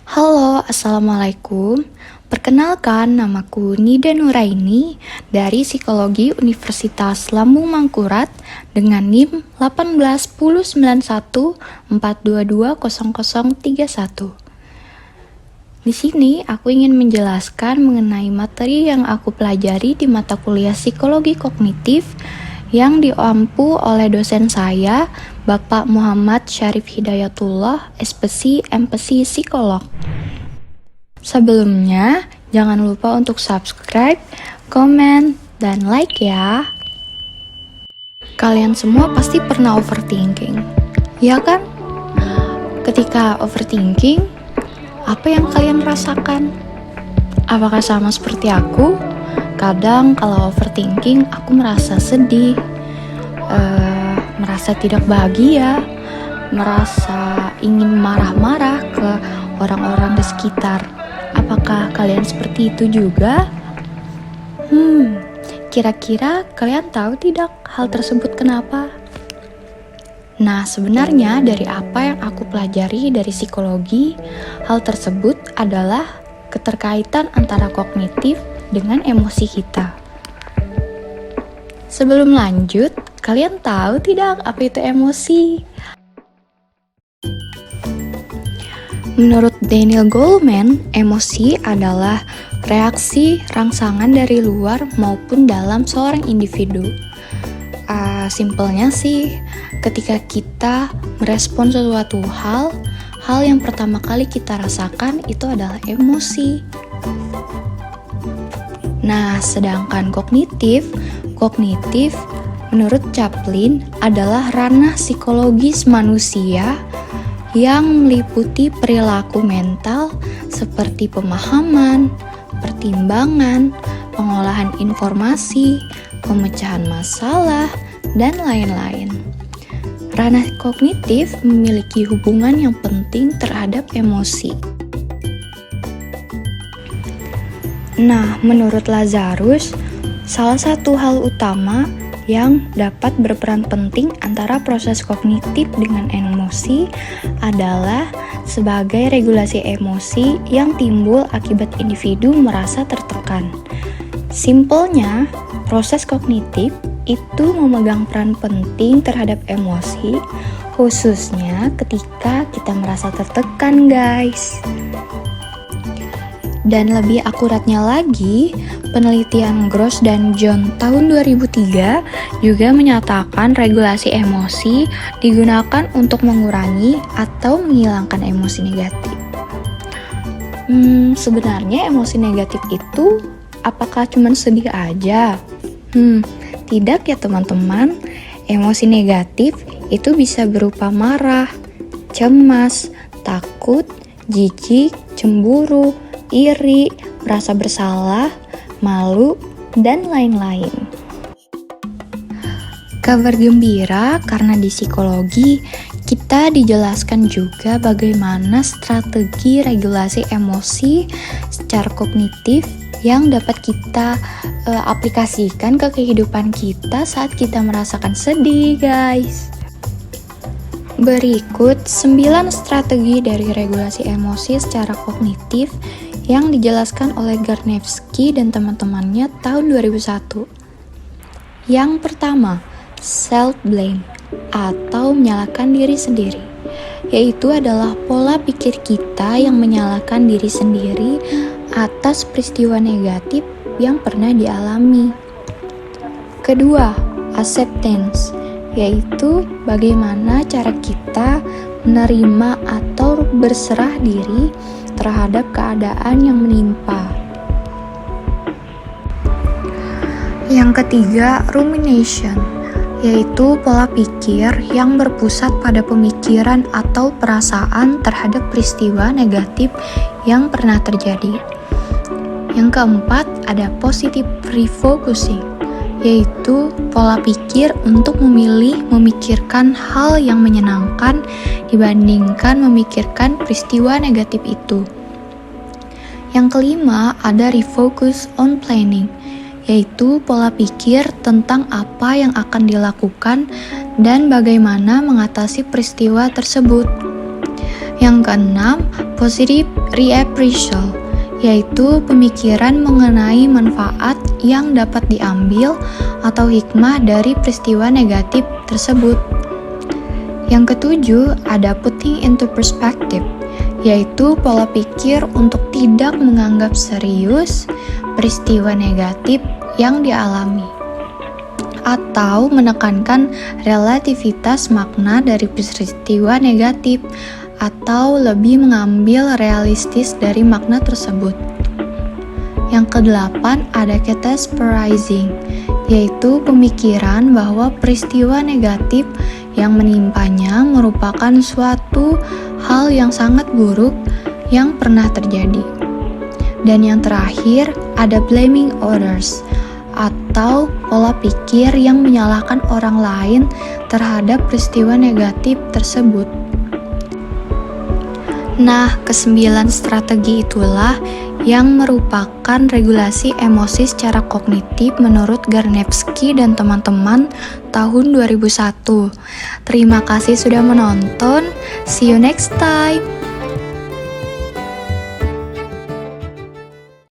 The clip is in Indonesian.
Halo, Assalamualaikum. Perkenalkan, namaku Nida Nuraini dari Psikologi Universitas Lambung Mangkurat dengan NIM 18109142200031. Di sini aku ingin menjelaskan mengenai materi yang aku pelajari di mata kuliah Psikologi Kognitif yang diampu oleh dosen saya, Bapak Muhammad Syarif Hidayatullah, SPSI, MPSI Psikolog. Sebelumnya, jangan lupa untuk subscribe, komen, dan like ya. Kalian semua pasti pernah overthinking, ya kan? Ketika overthinking, apa yang kalian rasakan? Apakah sama seperti aku? Kadang kalau overthinking, aku merasa sedih, merasa tidak bahagia, merasa ingin marah-marah ke orang-orang di sekitar. Apakah kalian seperti itu juga? Kira-kira kalian tahu tidak hal tersebut kenapa? Nah, sebenarnya dari apa yang aku pelajari dari psikologi, hal tersebut adalah keterkaitan antara kognitif dengan emosi kita. Sebelum lanjut, kalian tahu tidak apa itu emosi? Menurut Daniel Goleman, emosi adalah reaksi rangsangan dari luar maupun dalam seorang individu. Simpelnya sih, ketika kita merespon sesuatu hal yang pertama kali kita rasakan itu adalah emosi. Nah, sedangkan kognitif menurut Chaplin adalah ranah psikologis manusia yang meliputi perilaku mental seperti pemahaman, pertimbangan, pengolahan informasi, pemecahan masalah, dan lain-lain. Ranah kognitif memiliki hubungan yang penting terhadap emosi. Nah, menurut Lazarus, salah satu hal utama yang dapat berperan penting antara proses kognitif dengan emosi adalah sebagai regulasi emosi yang timbul akibat individu merasa tertekan. Simpelnya, proses kognitif itu memegang peran penting terhadap emosi, khususnya ketika kita merasa tertekan, guys. Dan lebih akuratnya lagi, penelitian Gross dan John tahun 2003 juga menyatakan regulasi emosi digunakan untuk mengurangi atau menghilangkan emosi negatif. Sebenarnya emosi negatif itu apakah cuma sedih aja? Tidak ya teman-teman. Emosi negatif itu bisa berupa marah, cemas, takut, jijik, cemburu, iri, merasa bersalah, malu, dan lain-lain. Kabar gembira karena di psikologi kita dijelaskan juga bagaimana strategi regulasi emosi secara kognitif yang dapat kita aplikasikan ke kehidupan kita saat kita merasakan sedih, guys. Berikut 9 strategi dari regulasi emosi secara kognitif yang dijelaskan oleh Garnevsky dan teman-temannya tahun 2001. Yang pertama, self-blame atau menyalahkan diri sendiri, yaitu adalah pola pikir kita yang menyalahkan diri sendiri atas peristiwa negatif yang pernah dialami. Kedua, acceptance, yaitu bagaimana cara kita menerima atau berserah diri terhadap keadaan yang menimpa. Yang ketiga, rumination, yaitu pola pikir yang berpusat pada pemikiran atau perasaan terhadap peristiwa negatif yang pernah terjadi. Yang keempat, ada positive refocusing, yaitu pola pikir untuk memilih memikirkan hal yang menyenangkan dibandingkan memikirkan peristiwa negatif itu. Yang kelima, ada refocus on planning, yaitu pola pikir tentang apa yang akan dilakukan dan bagaimana mengatasi peristiwa tersebut. Yang keenam, positive reappraisal, yaitu pemikiran mengenai manfaat yang dapat diambil atau hikmah dari peristiwa negatif tersebut. Yang ketujuh, ada putting into perspective, yaitu pola pikir untuk tidak menganggap serius peristiwa negatif yang dialami, atau menekankan relativitas makna dari peristiwa negatif, atau lebih mengambil realistis dari makna tersebut. Yang kedelapan, ada catastrophizing, yaitu pemikiran bahwa peristiwa negatif yang menimpanya merupakan suatu hal yang sangat buruk yang pernah terjadi. Dan yang terakhir, ada blaming others, atau pola pikir yang menyalahkan orang lain terhadap peristiwa negatif tersebut. Nah, ke-9 strategi itulah yang merupakan regulasi emosi secara kognitif menurut Garnevsky dan teman-teman tahun 2001. Terima kasih sudah menonton. See you next time.